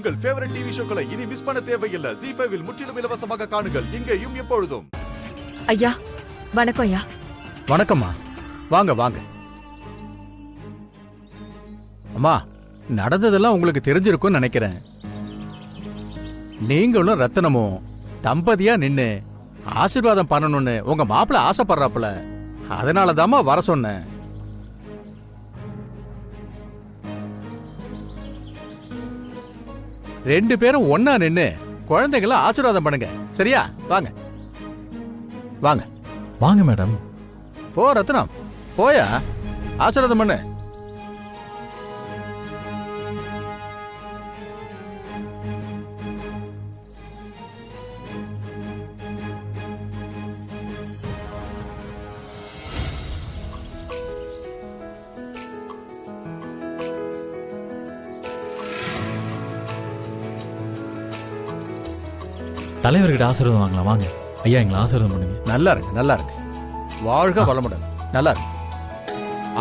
உங்கள் favourite TV ஷோக்களை இனி miss பண்ண தேவையில்லை. ZEE5 இல் முற்றிலும் இலவசமாக காணுங்கள். இங்கேயும் எப்பொழுதும். ஐயா வணக்கம். ஐயா வணக்கம்மா, வாங்க வாங்க. அம்மா, நடந்ததெல்லாம் உங்களுக்கு தெரிஞ்சிருக்கும்னு நினைக்கிறேன். நீங்களும் ரத்தனமும் தம்பதியா நின்னு ஆசீர்வாதம் பண்ணணும்னு உங்க மாப்பிள்ள ஆசைப்படுறாப்புல. அதனாலதாம்மா வர சொன்னேன். ரெண்டு பேரும் ஒன்னா நின்னு குழந்தைகளை ஆசீர்வாதம் பண்ணுங்க. சரியா? வாங்க வாங்க வாங்க மேடம். போ ரத்னம், போயா ஆசீர்வாதம் பண்ணு. தலைவர்கிட்ட ஆசீர்வாதம் வாங்கலாம். வாங்க ஐயா, எங்களை ஆசீர்வாதம் பண்ணுங்க. நல்லா இருக்கு, நல்லா இருக்கு. வாழ்க வளமுடன். நல்லா இருக்கு.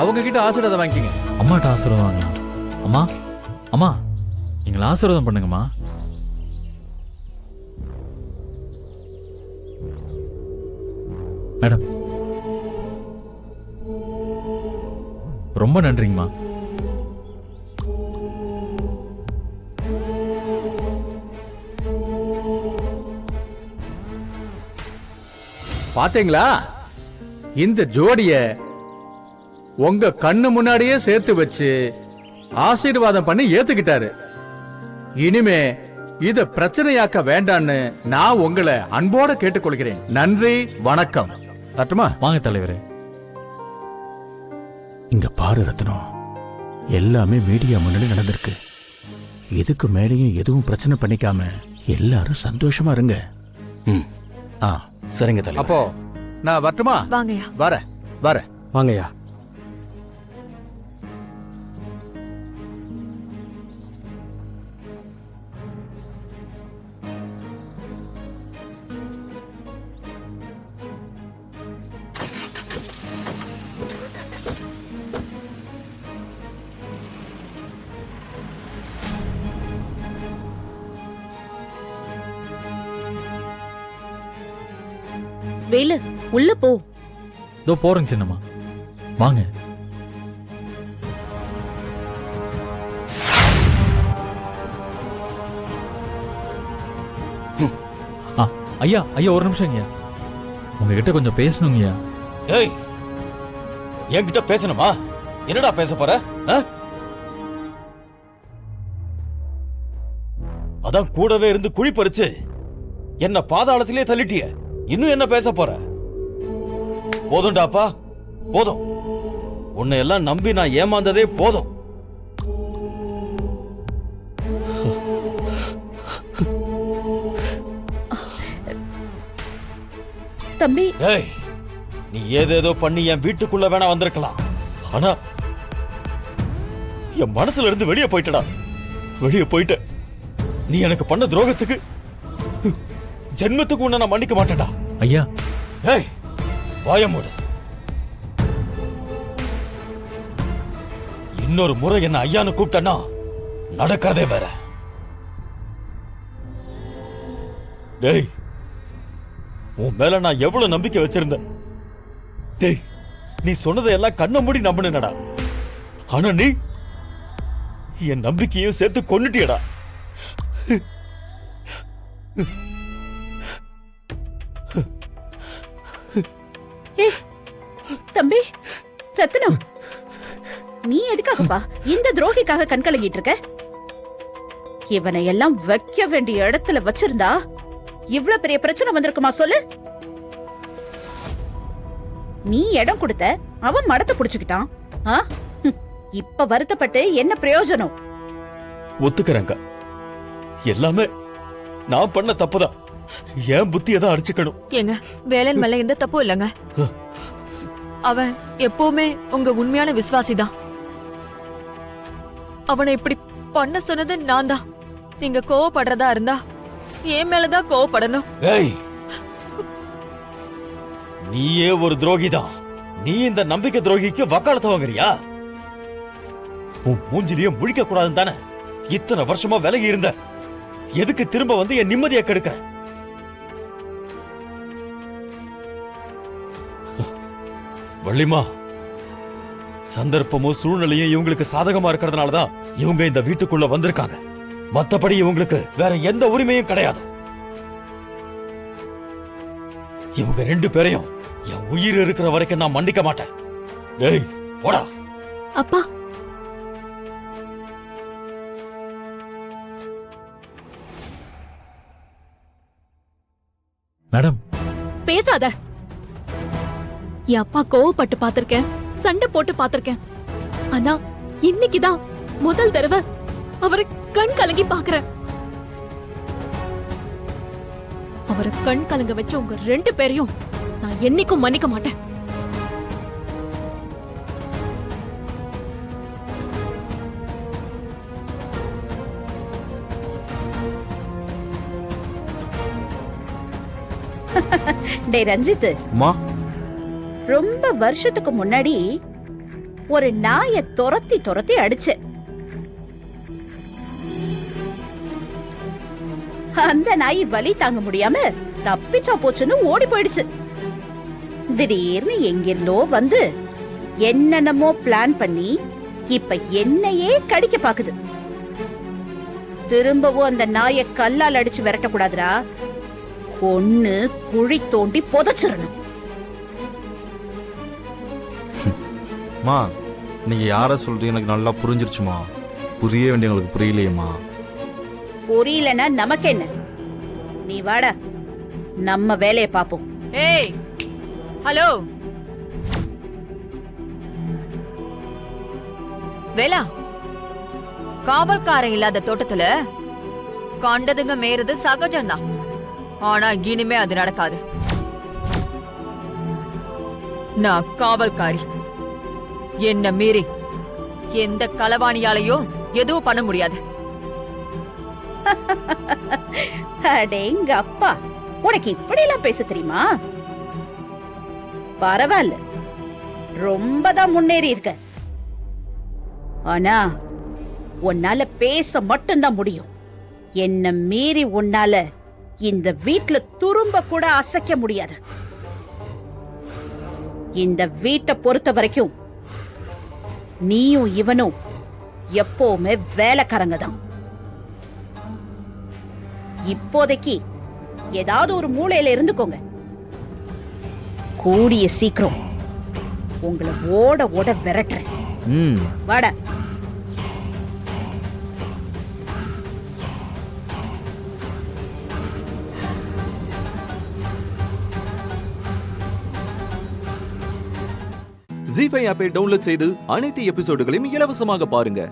அவங்க கிட்ட ஆசீர்வாதம் வாங்கிக்கிங்க. அம்மாட்ட ஆசீர்வாதம் வாங்கலாம். அம்மா, அம்மா, எங்களை ஆசீர்வாதம் பண்ணுங்கம்மா. மேடம், ரொம்ப நன்றிங்கம்மா. பாத்தீங்களா, இந்த ஜோடிய உங்க கண்ணு முன்னாடியே சேர்த்து வச்சு ஆசீர்வாதம் பண்ணி ஏத்துக்கிட்டாரு. இனிமே இத பிரச்சனையாக்க வேண்டான்னு நான் உங்களை அன்போட கேட்டுக்கொள்கிறேன். நன்றி, வணக்கம். தட்டுமா? வாங்க தலைவரே. இங்க பாரு ரத்னம், எல்லாமே மீடியா முன்னாடி நடந்திருக்கு. இதுக்கு மேலேயும் எதுவும் பிரச்சனை பண்ணிக்காம எல்லாரும் சந்தோஷமா இருங்க. சரிங்க தலைவர். அப்போ நான் வரட்டுமா? வாங்கய்யா. வர வர வாங்கய்யா. வேலு, உள்ள போ. இதோ போறேங்க சின்னம்மா. வாங்க. ஐயா ஐயா, ஒரு நிமிஷம் ஐயா, உங்ககிட்ட கொஞ்சம் பேசணுங்கய்யா. ஏய், என்கிட்ட பேசணுமா? என்னடா பேச போற? அதான் கூடவே இருந்து குழி பறிச்சு என்ன பாதாளத்திலே தள்ளிட்டிய. இன்னும் என்ன பேச போற? போதும்டாப்பா, போதும். உன்னை எல்லாம் நம்பி நான் ஏமாந்ததே போதும். தம்பி, ஏய், நீ ஏதேதோ பண்ணி என் வீட்டுக்குள்ள வேணா வந்திருக்கலாம். ஆனா என் மனசுல இருந்து வெளியே போயிட்டடா. வெளியே போயிட்ட. நீ எனக்கு பண்ண துரோகத்துக்கு ஜென்மத்துக்கு உன்னை நான் மன்னிக்க மாட்டேன்டா. ஐயா, ஏய், வாய மூடு. இன்னொரு முறை என்ன ஐயான்னு கூப்பிட்டனா நடக்கிறதே வேற. டேய், உன் மேல நான் எவ்வளவு நம்பிக்கை வச்சிருந்தேன். டேய், நீ சொன்னதை எல்லாம் கண்ண மூடி நம்பினடா. ஆனா நீ என் நம்பிக்கையும் சேர்த்து கொன்னுட்டியடா. தம்பி ரத்னம், நீ எதுக்காகப்பா இந்த துரோகிக்காக கண் கலங்கிட்டு இருக்க? இவனை எல்லாம் வைக்க வேண்டிய இடத்துல வச்சிருந்தா இவ்வளவு பெரிய பிரச்சனை வந்திருக்குமா சொல்லு? நீ இடம் கொடுத்த, அவன் மடத்தை புடிச்சுக்கிட்டான். இப்ப வருத்தப்பட்டு என்ன பிரயோஜனம்? ஒத்துக்கிறேங்க, எல்லாமே நான் பண்ண தப்புதான். என் புத்தியை தான் அடிச்சுக்கணும். ஏங்க, வேலன் மேல எந்த தப்பும் இல்லைங்க. அவன் எப்பவுமே உங்க உண்மையான விசுவாசிதான். அவனை இப்படி பண்ண சொன்னது நான் தான். நீங்க கோவப்படுறதா இருந்தா என் மேலதான் கோவப்படணும். ஏய், நீயே ஒரு துரோகிதான். நீ இந்த நம்பிக்கை துரோகிக்கு வக்காலத்து வாங்குறியா? உன் மூஞ்சிலேயே முழிக்க கூடாதுன்னு தானே இத்தனை வருஷமா விலகி இருந்த எதுக்கு திரும்ப வந்து என் நிம்மதியை கெடுக்கிற? வள்ளிமா, சந்தர்ப்பமும் சூழ்நிலையும் இவங்களுக்கு சாதகமா இருக்கிறதுனாலதான் இவங்க இந்த வீட்டுக்குள்ள வந்திருக்காங்க. மத்தபடி இவங்களுக்கு வேற எந்த உரிமையும் கிடையாது. இவங்க 2 பேரையும் என் உயிர் இருக்கிற வரைக்கும் நான் மன்னிக்க மாட்டேன். டேய் போடா. அப்பா, மேடம், பேசாத. என் அப்பா கோவப்பட்டு பாத்திருக்கேன், சண்டை போட்டு பாத்திருக்கேன். ஆனா இன்னைக்குதான் முதல் தடவை அவரை கண் கலங்கி பாக்குறேன். அவரை கண் கலங்க வச்ச உங்க 2 பேரையும் நான் என்னைக்கும் மன்னிக்க மாட்டேன். டேய் ரஞ்சித், அம்மா, ரொம்ப வருஷத்துக்கு முன்னாடி ஒரு நாயை துரத்தி துரத்தி அடிச்சு அந்த நாய் வலி தாங்க முடியாம தப்பிச்சா போச்சுன்னு ஓடி போயிடுச்சு. திடீர்னு எங்கிருந்தோ வந்து என்னென்னமோ பிளான் பண்ணி இப்ப என்னையே கடிக்க பாக்குது. திரும்பவும் அந்த நாயை கல்லால் அடிச்சு விரட்டக்கூடாதுரா, கொன்னு குழி தோண்டி புதைச்சிடணும். மா, நீங்க யார சொல்றீங்க எனக்கு நல்லா புரிஞ்சிருச்சுமா. புரிய வேண்டியவங்களுக்கு புரியலையேம்மா. புரியலன்னா நமக்கு என்ன? நீ வாடா, நம்ம வேலையை பாப்போம். ஏய், ஹலோ வேலா, காவல்காரன் இல்லாத தோட்டத்துல கண்டதுங்க மேறது சகஜம்தான். ஆனா இனிமே அது நடக்காது. நான் காவல்காரி. என்ன மீறி எந்த களவாணியாலையும் எதுவும் பண்ண முடியாது. அடேங்க அப்பா, உனக்கு இப்படி எல்லாம் பேச தெரியுமா? பரவாயில்ல, ரொம்பதான் முன்னேறி இருக்க. ஆனா உன்னால பேச மட்டும்தான் முடியும். என்ன மீறி உன்னால இந்த வீட்ல துரும்ப கூட அசைக்க முடியாது. இந்த வீட்டை பொறுத்த வரைக்கும் நீயும் இவனும் எப்பவுமே வேலைக்காரங்க தான். இப்போதைக்கு ஏதாவது ஒரு மூலையில இருந்துக்கோங்க. கூடிய சீக்கிரம் உங்களை ஓட ஓட விரட்டுறேன். வாடா. ஜீ5 ஆப்பை டவுன்லோட் செய்து அனைத்து எபிசோடுகளையும் இலவசமாக பாருங்க.